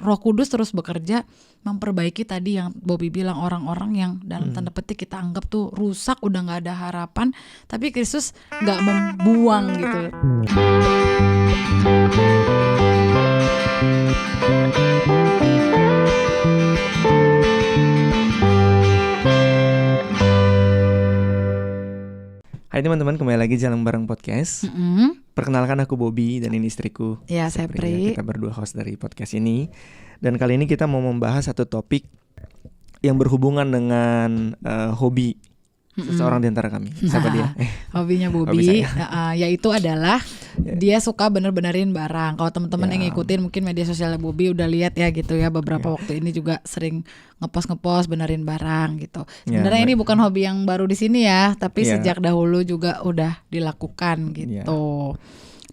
Roh Kudus terus bekerja memperbaiki tadi yang Bobby bilang, orang-orang yang dalam tanda petik kita anggap tuh rusak, udah nggak ada harapan, tapi Kristus nggak membuang gitu. Hai teman-teman, kembali lagi Jalan Bareng Podcast. Perkenalkan, aku Bobby dan ini istriku. Ya, saya Pri. Kita berdua host dari podcast ini. Dan kali ini kita mau membahas satu topik yang berhubungan dengan hobi seseorang di antara kami. Siapa dia? Hobinya Bobby, yaitu adalah dia suka bener-benerin barang. Kalau teman-teman yang ngikutin mungkin media sosialnya Bobby udah lihat ya gitu ya, beberapa waktu ini juga sering ngepost benerin barang gitu. Sebenarnya ini bukan hobi yang baru di sini ya, tapi sejak dahulu juga udah dilakukan gitu.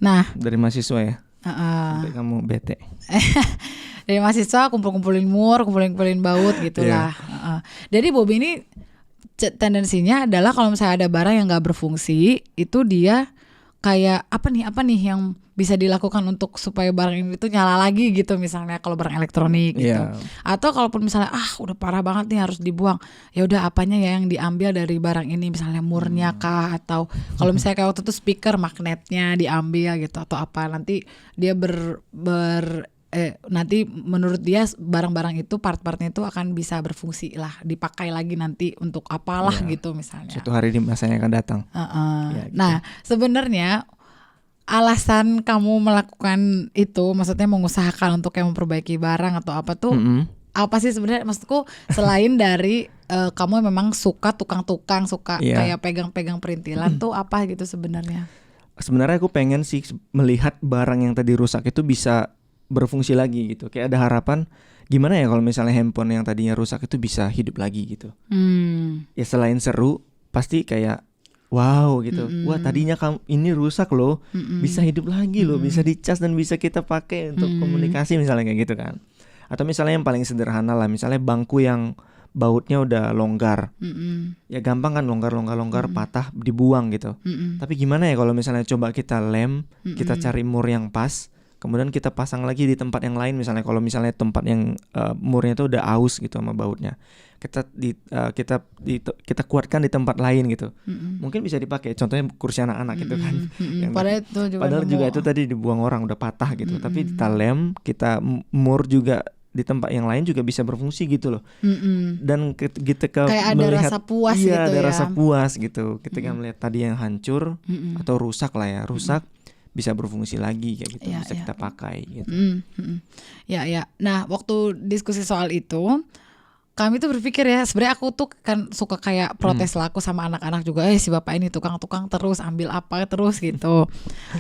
Nah, dari mahasiswa ya. Sampai kamu bete. Dari mahasiswa kumpulin mur, kumpulin baut gitulah. Jadi Bobby ini tendensinya adalah kalau misalnya ada barang yang nggak berfungsi, itu dia kayak apa nih yang bisa dilakukan untuk supaya barang ini tuh nyala lagi gitu, misalnya kalau barang elektronik gitu. Atau kalaupun misalnya udah parah banget nih harus dibuang, ya udah apanya ya yang diambil dari barang ini, misalnya murnya kah, atau kalau misalnya kayak waktu itu speaker magnetnya diambil gitu, atau apa, nanti dia nanti menurut dia barang-barang itu part-partnya itu akan bisa berfungsi lah, dipakai lagi nanti untuk apalah gitu misalnya. Suatu hari di masanya akan datang. Gitu. Nah, sebenarnya alasan kamu melakukan itu, maksudnya mengusahakan untuk yang memperbaiki barang atau apa tuh, apa sih sebenarnya? Maksudku selain dari kamu memang suka tukang-tukang, suka kayak pegang-pegang perintilan tuh apa gitu sebenarnya? Sebenarnya aku pengen sih melihat barang yang tadi rusak itu bisa berfungsi lagi gitu. Kayak ada harapan gimana ya kalau misalnya handphone yang tadinya rusak itu bisa hidup lagi gitu. Ya selain seru, pasti kayak wow gitu. Wah, tadinya ini rusak loh, bisa hidup lagi loh, bisa dicas dan bisa kita pakai untuk komunikasi misalnya kayak gitu kan. Atau misalnya yang paling sederhana lah, misalnya bangku yang bautnya udah longgar. Ya gampang kan, longgar patah dibuang gitu. Tapi gimana ya kalau misalnya coba kita lem, kita cari mur yang pas, kemudian kita pasang lagi di tempat yang lain, misalnya kalau misalnya tempat yang murnya itu udah aus gitu sama bautnya, kita kuatkan di tempat lain gitu, mungkin bisa dipakai. Contohnya kursi anak-anak gitu kan. Padahal juga itu tadi dibuang orang, udah patah gitu, tapi kita lem, kita mur juga di tempat yang lain juga bisa berfungsi gitu loh. Dan ketika kayak ada melihat, rasa puas gitu ya. Ada rasa puas gitu ketika melihat tadi yang hancur atau rusak lah ya, bisa berfungsi lagi kayak gitu, bisa kita pakai gitu. Ya. Nah, waktu diskusi soal itu, kami tuh berpikir ya, sebenarnya aku tuh kan suka kayak protes lah, aku sama anak-anak juga, si bapak ini tukang-tukang terus, ambil apa terus gitu.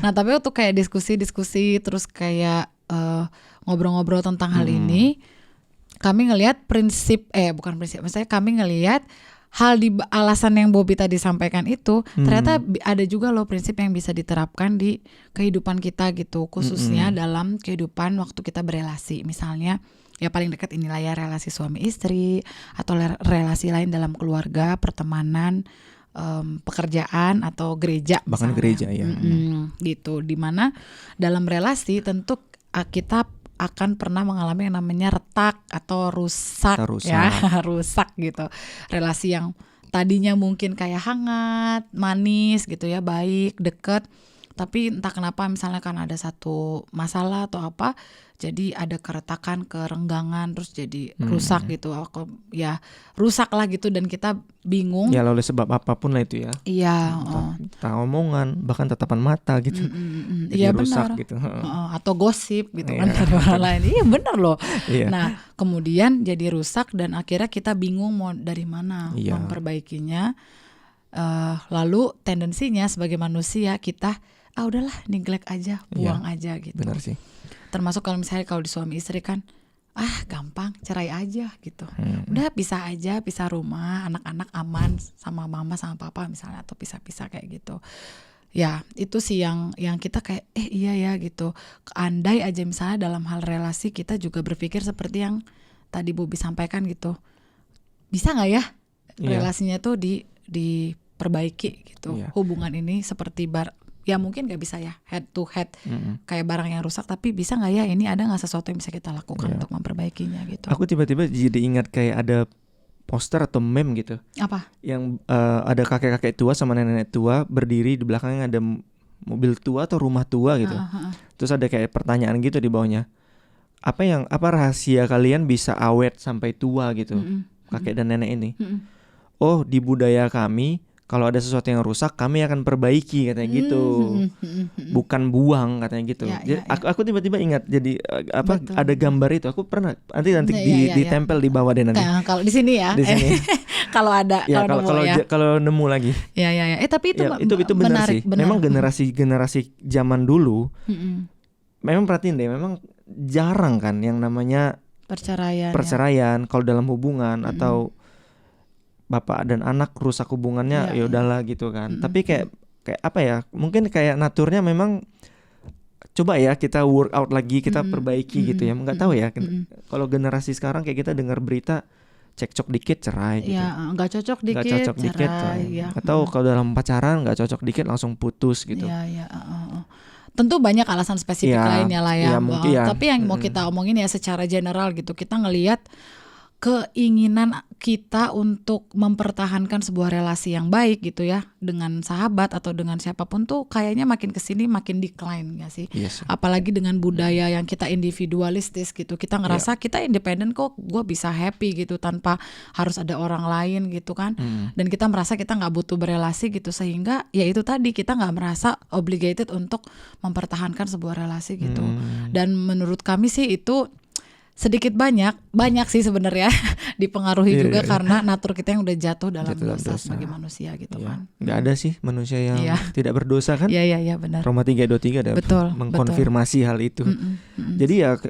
Nah, tapi waktu kayak diskusi terus kayak ngobrol-ngobrol tentang hal ini, kami ngelihat maksudnya kami ngelihat hal di alasan yang Bobby tadi sampaikan itu, ternyata ada juga loh prinsip yang bisa diterapkan di kehidupan kita gitu, khususnya dalam kehidupan waktu kita berelasi. Misalnya ya paling dekat inilah ya, relasi suami istri, atau relasi lain dalam keluarga, pertemanan, pekerjaan, atau gereja bahkan misalnya. Gereja ya. Gitu, dimana dalam relasi tentu kita akan pernah mengalami yang namanya retak atau rusak. Ya, rusak gitu. Relasi yang tadinya mungkin kayak hangat, manis gitu ya, baik, deket, tapi entah kenapa misalnya kan ada satu masalah atau apa, jadi ada keretakan, kerenggangan, terus jadi rusak gitu. Ya rusak lah gitu, dan kita bingung. Ya oleh sebab apapun lah itu ya. Iya. Entah omongan, bahkan tatapan mata gitu. Iya rusak benar. Gitu. Atau gosip gitu kan dari orang lain. Iya benar loh. Iya. Nah kemudian jadi rusak, dan akhirnya kita bingung mau dari mana memperbaikinya. Lalu tendensinya sebagai manusia kita udahlah neglect aja, buang aja gitu. Benar sih. Termasuk kalau misalnya kalau di suami istri kan gampang, cerai aja gitu. Udah pisah aja, pisah rumah, anak-anak aman sama mama sama papa misalnya, atau pisah-pisah kayak gitu. Ya itu sih yang kita kayak iya ya gitu. Andai aja misalnya dalam hal relasi kita juga berpikir seperti yang tadi Bobby sampaikan gitu, bisa nggak ya relasinya tuh diperbaiki gitu. Hubungan ini seperti ya mungkin nggak bisa ya head to head kayak barang yang rusak, tapi bisa nggak ya ini ada nggak sesuatu yang bisa kita lakukan untuk memperbaikinya gitu. Aku tiba-tiba jadi ingat kayak ada poster atau meme gitu. Apa? Yang ada kakek-kakek tua sama nenek-nenek tua berdiri, di belakangnya ada mobil tua atau rumah tua gitu. Terus ada kayak pertanyaan gitu di bawahnya. Apa rahasia kalian bisa awet sampai tua gitu? Kakek dan nenek ini. Oh, di budaya kami kalau ada sesuatu yang rusak kami akan perbaiki katanya gitu. Bukan buang katanya gitu. Jadi aku tiba-tiba ingat jadi ada gambar itu. Aku pernah nanti ditempel di bawah deh nanti. Kalau di sini ya. Di sini. Kalau ada kalau nemu lagi. Ya. Tapi itu benar sih. Memang generasi zaman dulu. Memang perhatiin deh, memang jarang kan yang namanya perceraian kalau dalam hubungan atau bapak dan anak rusak hubungannya ya udahlah gitu kan. Tapi kayak apa ya? Mungkin kayak naturnya memang coba ya kita work out lagi, kita perbaiki gitu ya. Enggak tahu ya. Kalau generasi sekarang kayak kita dengar berita cekcok dikit cerai gitu. Ya, enggak cocok dikit cerai. Ya. Atau kalau dalam pacaran enggak cocok dikit langsung putus gitu. Iya. Tentu banyak alasan spesifik lainnya lah ya. Tapi yang mau kita omongin ya secara general gitu. Kita ngelihat keinginan kita untuk mempertahankan sebuah relasi yang baik gitu ya dengan sahabat atau dengan siapapun tuh kayaknya makin kesini makin decline gak sih? Yes. Apalagi dengan budaya yang kita individualistis gitu, kita ngerasa kita independen kok, gue bisa happy gitu tanpa harus ada orang lain gitu kan. Dan kita merasa kita nggak butuh berelasi gitu, sehingga ya itu tadi kita nggak merasa obligated untuk mempertahankan sebuah relasi gitu. Dan menurut kami sih itu sedikit banyak sih sebenarnya dipengaruhi juga karena natur kita yang udah jatuh dalam dosa sebagai manusia gitu kan. Nggak ada sih manusia yang tidak berdosa kan? Iya benar. Roma 3:23 ada mengkonfirmasi hal itu. Jadi ya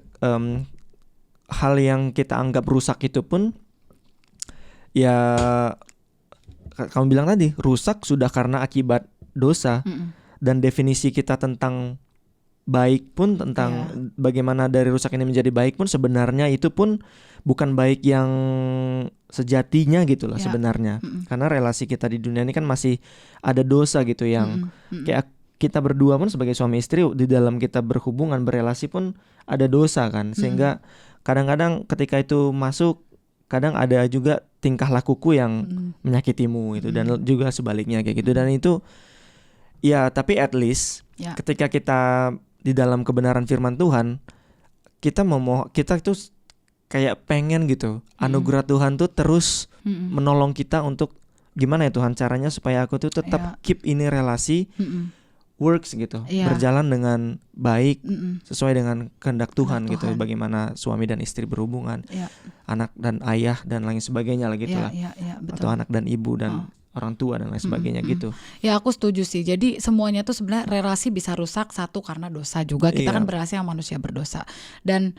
hal yang kita anggap rusak itu pun ya kamu bilang tadi rusak sudah karena akibat dosa. Dan definisi kita tentang baik pun tentang bagaimana dari rusak ini menjadi baik pun sebenarnya itu pun bukan baik yang sejatinya gitu loh sebenarnya. Karena relasi kita di dunia ini kan masih ada dosa gitu yang kayak kita berdua pun sebagai suami istri di dalam kita berhubungan berelasi pun ada dosa kan. Sehingga kadang-kadang ketika itu masuk kadang ada juga tingkah lakuku yang menyakitimu itu dan juga sebaliknya kayak gitu. Dan itu ya tapi at least ketika kita di dalam kebenaran firman Tuhan kita itu kayak pengen gitu anugerah Tuhan tuh terus menolong kita untuk gimana ya Tuhan caranya supaya aku tuh tetap keep ini relasi works gitu berjalan dengan baik sesuai dengan kehendak Tuhan gitu. Bagaimana suami dan istri berhubungan, anak dan ayah dan lain sebagainya lah gitu lah. Atau anak dan ibu dan orang tua dan lain sebagainya gitu. Ya aku setuju sih. Jadi semuanya tuh sebenarnya relasi bisa rusak satu karena dosa juga. Kita kan berelasi sama manusia berdosa. Dan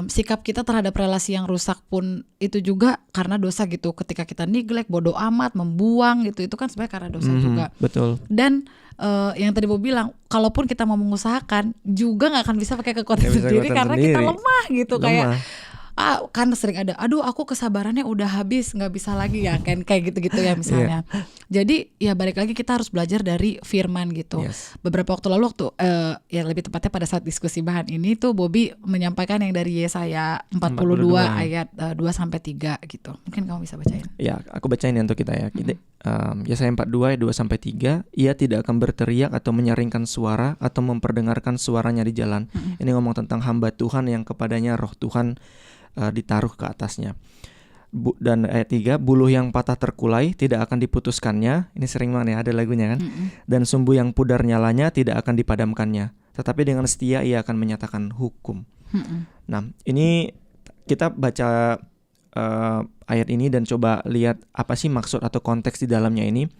sikap kita terhadap relasi yang rusak pun itu juga karena dosa gitu. Ketika kita neglect, bodoh amat, membuang gitu, itu kan sebenarnya karena dosa juga. Betul. Dan yang tadi Bob bilang, kalaupun kita mau mengusahakan juga nggak akan bisa pakai kekuatan sendiri karena kita lemah gitu. Kayak kan sering ada, aduh aku kesabarannya udah habis, nggak bisa lagi ya kan kayak gitu-gitu ya misalnya. Jadi ya balik lagi kita harus belajar dari firman gitu. Beberapa waktu lalu ya lebih tepatnya pada saat diskusi bahan ini tuh Bobby menyampaikan yang dari Yesaya 42 ayat 2-3 gitu. Mungkin kamu bisa bacain. Ya, aku bacain ya untuk kita ya. Yesaya 42 ayat 2-3, ia tidak akan berteriak atau menyaringkan suara atau memperdengarkan suaranya di jalan. Ini ngomong tentang hamba Tuhan yang kepadanya roh Tuhan ditaruh ke atasnya. Dan ayat 3, buluh yang patah terkulai tidak akan diputuskannya. Ini sering banget ya ada lagunya kan. Dan sumbu yang pudar nyalanya tidak akan dipadamkannya. Tetapi dengan setia ia akan menyatakan hukum. Nah ini kita baca ayat ini dan coba lihat apa sih maksud atau konteks di dalamnya ini.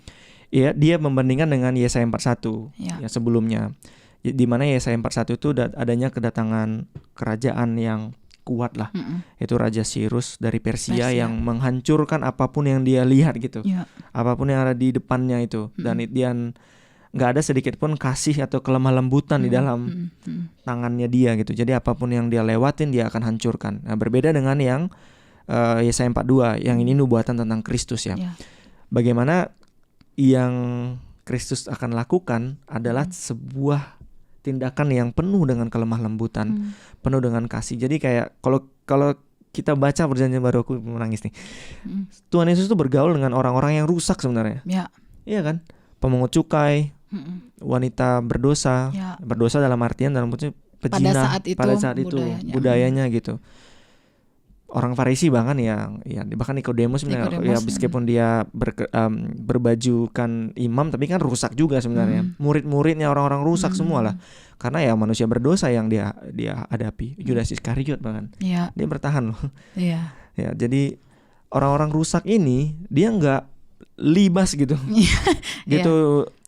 Ya, dia membandingkan dengan Yesaya 41 yang sebelumnya. Di mana Yesaya 41 itu adanya kedatangan kerajaan yang kuat lah. Itu Raja Cyrus dari Persia yang menghancurkan apapun yang dia lihat gitu. Apapun yang ada di depannya itu. Dan dia nggak ada sedikit pun kasih atau kelemah lembutan di dalam tangannya dia gitu. Jadi apapun yang dia lewatin dia akan hancurkan. Nah, berbeda dengan yang Yesaya 42 yang ini nubuatan tentang Kristus ya. Bagaimana yang Kristus akan lakukan adalah sebuah tindakan yang penuh dengan kelemah lembutan, penuh dengan kasih. Jadi kayak kalau kita baca Perjanjian Baru, aku menangis nih. Tuhan Yesus tuh bergaul dengan orang-orang yang rusak sebenarnya. Ya. Iya kan? Pemungut cukai, wanita berdosa, berdosa dalam artian dalam maksudnya pezina pada saat itu budayanya gitu. Orang Farisi bahkan bahkan Nikodemus sebenarnya ya meskipun dia berbajukan imam tapi kan rusak juga sebenarnya. Murid-muridnya orang-orang rusak semua lah. Karena ya manusia berdosa yang dia hadapi. Judas Iskariot bahkan. Dia bertahan loh. Ya, jadi orang-orang rusak ini dia nggak libas gitu. Gitu.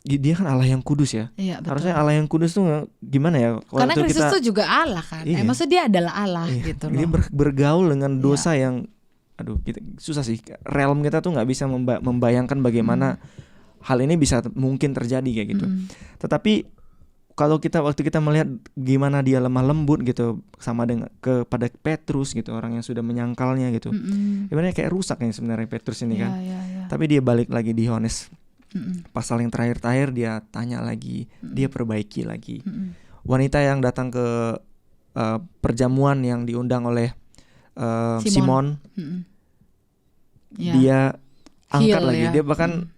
Dia kan Allah yang kudus ya. Harusnya Allah yang kudus tuh gimana ya? Karena Kristus tuh juga Allah kan. Maksudnya dia adalah Allah gitu loh. Dia bergaul dengan dosa yang kita susah sih. Realm kita tuh nggak bisa membayangkan bagaimana hal ini bisa mungkin terjadi kayak gitu. Tetapi kalau waktu kita melihat gimana dia lemah lembut gitu sama dengan kepada Petrus gitu, orang yang sudah menyangkalnya gitu. Sebenarnya kayak rusak ya sebenarnya Petrus ini kan. Tapi dia balik lagi di Yohanes pasal yang terakhir dia tanya lagi, dia perbaiki lagi. Wanita yang datang ke perjamuan yang diundang oleh Simon, dia angkat lagi. Dia bahkan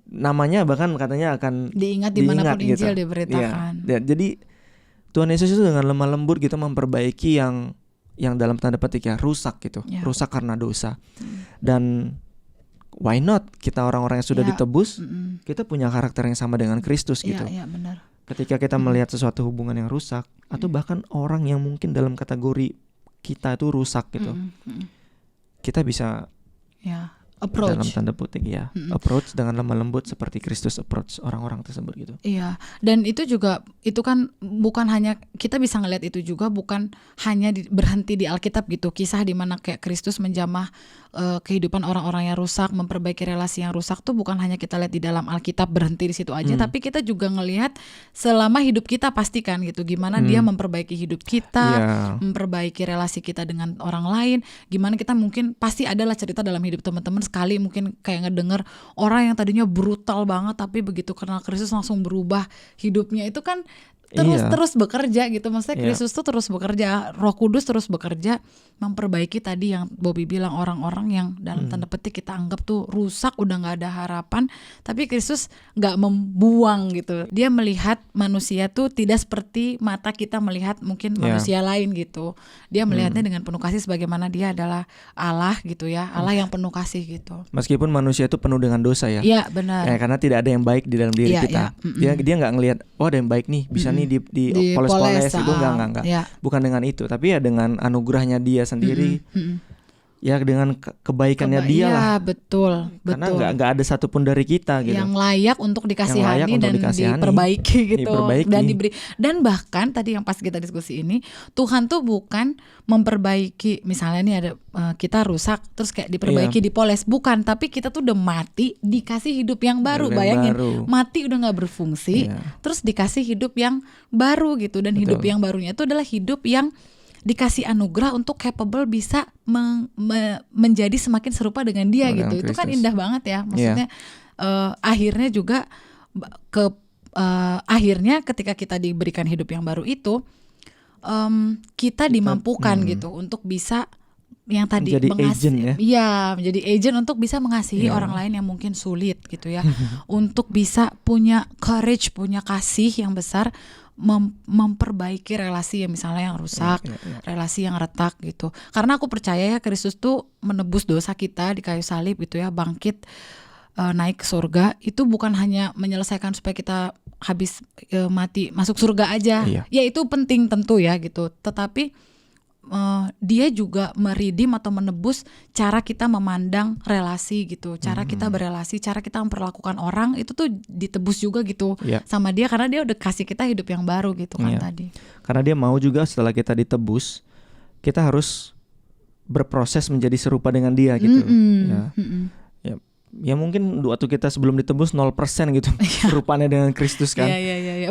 namanya bahkan katanya akan diingat dimanapun Injil gitu. Diberitakan. Jadi Tuhan Yesus itu dengan lemah lembut gitu memperbaiki yang dalam tanda petik rusak gitu, rusak karena dosa. Dan why not kita orang-orang yang sudah ditebus, kita punya karakter yang sama dengan Kristus gitu. Benar. Ketika kita melihat sesuatu hubungan yang rusak, atau bahkan orang yang mungkin dalam kategori kita itu rusak gitu, kita bisa approach dalam tanda petik approach dengan lemah lembut seperti Kristus approach orang-orang tersebut gitu. Iya, dan itu kan bukan hanya kita bisa ngelihat itu juga bukan hanya berhenti di Alkitab gitu, kisah di mana kayak Kristus menjamah kehidupan orang-orang yang rusak, memperbaiki relasi yang rusak tuh bukan hanya kita lihat di dalam Alkitab berhenti di situ aja, tapi kita juga ngelihat selama hidup kita pastikan gitu, gimana dia memperbaiki hidup kita, memperbaiki relasi kita dengan orang lain, gimana kita mungkin pasti adalah cerita dalam hidup teman-teman sekali mungkin kayak ngedenger orang yang tadinya brutal banget tapi begitu kenal Kristus langsung berubah hidupnya. Itu kan terus bekerja gitu. Maksudnya Kristus tuh terus bekerja, Roh Kudus terus bekerja memperbaiki tadi yang Bobby bilang, orang-orang yang dalam tanda petik kita anggap tuh rusak, udah gak ada harapan, tapi Kristus gak membuang gitu. Dia melihat manusia tuh tidak seperti mata kita melihat mungkin manusia lain gitu. Dia melihatnya dengan penuh kasih sebagaimana dia adalah Allah gitu ya, Allah yang penuh kasih gitu. Meskipun manusia itu penuh dengan dosa ya. Iya benar. Karena tidak ada yang baik di dalam diri kita. Dia gak ngelihat ada yang baik nih bisa nih dipoles-poles itu enggak. Bukan dengan itu, tapi ya dengan anugerahnya dia sendiri. Ya dengan kebaikannya dia lah. Betul. Karena nggak ada satupun dari kita gitu yang layak untuk dikasihani dan diperbaiki gitu. Dan diberi. Dan bahkan tadi yang pas kita diskusi ini, Tuhan tuh bukan memperbaiki, misalnya nih ada kita rusak terus kayak diperbaiki, dipoles, bukan, tapi kita tuh udah mati dikasih hidup yang baru. Bayangin, mati udah nggak berfungsi, terus dikasih hidup yang baru gitu. Dan hidup yang barunya itu adalah hidup yang dikasih anugerah untuk capable bisa menjadi semakin serupa dengan dia gitu. Itu kan indah banget ya. Maksudnya akhirnya juga akhirnya ketika kita diberikan hidup yang baru itu kita dimampukan gitu untuk bisa yang tadi menjadi agent untuk bisa mengasihi orang lain yang mungkin sulit gitu ya. Untuk bisa punya courage, punya kasih yang besar, memperbaiki relasi yang misalnya yang rusak, relasi yang retak gitu. Karena aku percaya ya Kristus tuh menebus dosa kita di kayu salib gitu ya, bangkit naik ke surga, itu bukan hanya menyelesaikan supaya kita habis mati masuk surga aja. Ya itu penting tentu ya gitu. Tetapi dia juga meridim atau menebus cara kita memandang relasi gitu, cara kita berelasi, cara kita memperlakukan orang, itu tuh ditebus juga gitu sama dia, karena dia udah kasih kita hidup yang baru gitu kan tadi. Karena dia mau juga setelah kita ditebus, kita harus berproses menjadi serupa dengan dia gitu. Ya mungkin waktu kita sebelum ditebus 0% gitu serupanya dengan Kristus kan.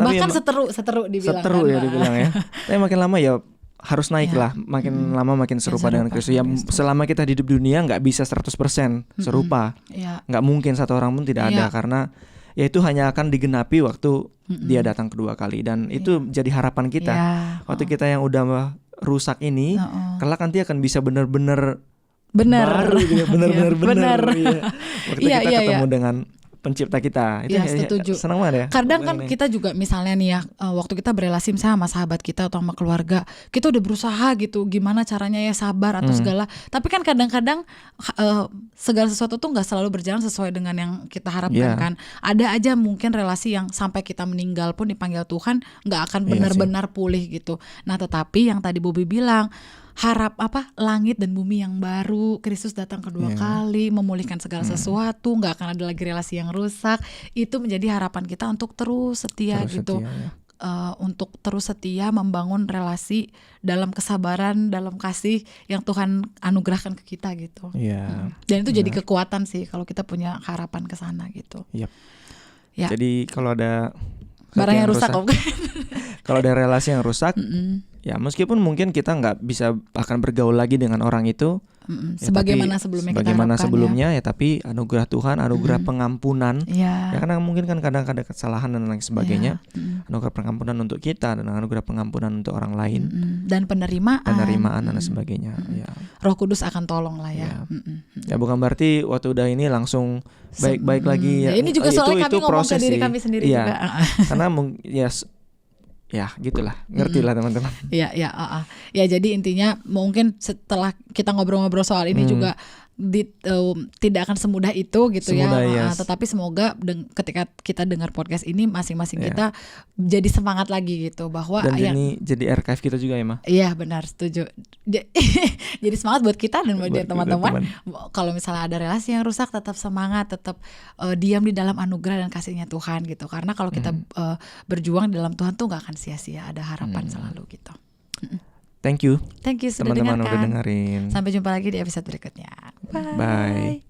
Bahkan seteru dibilang. Seteru kan, ya dibilang ya. Tapi makin lama ya harus naik lah, makin lama makin serupa dengan Kristus. Ya selama kita hidup di dunia nggak bisa 100% serupa, nggak mungkin satu orang pun tidak ada, karena ya itu hanya akan digenapi waktu dia datang kedua kali. Dan itu jadi harapan kita. Waktu kita yang udah rusak ini, kelak nanti akan bisa benar-benar baru gitu, benar-benar ya. Waktu kita ketemu dengan pencipta kita. Itu setuju. Senang banget ya. Kadang kan kita juga misalnya nih ya, waktu kita berelasi misalnya sama sahabat kita atau sama keluarga, kita udah berusaha gitu gimana caranya ya sabar atau segala. Tapi kan kadang-kadang segala sesuatu tuh gak selalu berjalan sesuai dengan yang kita harapkan kan. Ada aja mungkin relasi yang sampai kita meninggal pun dipanggil Tuhan gak akan benar-benar pulih gitu. Nah tetapi yang tadi Bobby bilang, langit dan bumi yang baru, Kristus datang kedua kali, memulihkan segala sesuatu, nggak akan ada lagi relasi yang rusak. Itu menjadi harapan kita untuk terus setia gitu, untuk terus setia membangun relasi dalam kesabaran, dalam kasih yang Tuhan anugerahkan ke kita gitu. Dan itu jadi kekuatan sih kalau kita punya harapan ke sana gitu. Jadi kalau ada barang yang rusak, kalau ada relasi yang rusak, ya meskipun mungkin kita nggak bisa akan bergaul lagi dengan orang itu, sebagaimana sebelumnya ya, tapi anugerah Tuhan, anugerah pengampunan, ya karena mungkin kan kadang ada kesalahan dan lain sebagainya, anugerah pengampunan untuk kita dan anugerah pengampunan untuk orang lain, dan penerimaan dan sebagainya. Roh Kudus akan tolong lah ya. Ya bukan berarti waktu udah ini langsung baik-baik lagi. Ini juga soalnya kami ngomong ke diri kami sendiri juga. Karena ya gitulah, ngerti lah teman-teman. Ya jadi intinya mungkin setelah kita ngobrol-ngobrol soal ini juga tidak akan semudah itu gitu ya. Tetapi semoga ketika kita dengar podcast ini masing-masing kita jadi semangat lagi gitu bahwa dan jadi archive kita juga ya, Ma. Iya benar, setuju. Jadi semangat buat kita dan buat teman-teman. Kalau misalnya ada relasi yang rusak, tetap semangat, tetap diam di dalam anugerah dan kasihnya Tuhan gitu. Karena kalau kita berjuang di dalam Tuhan tuh gak akan sia-sia, ada harapan selalu gitu. Thank you sudah teman-teman dengarkan. udah dengerin. Sampai jumpa lagi di episode berikutnya. Bye.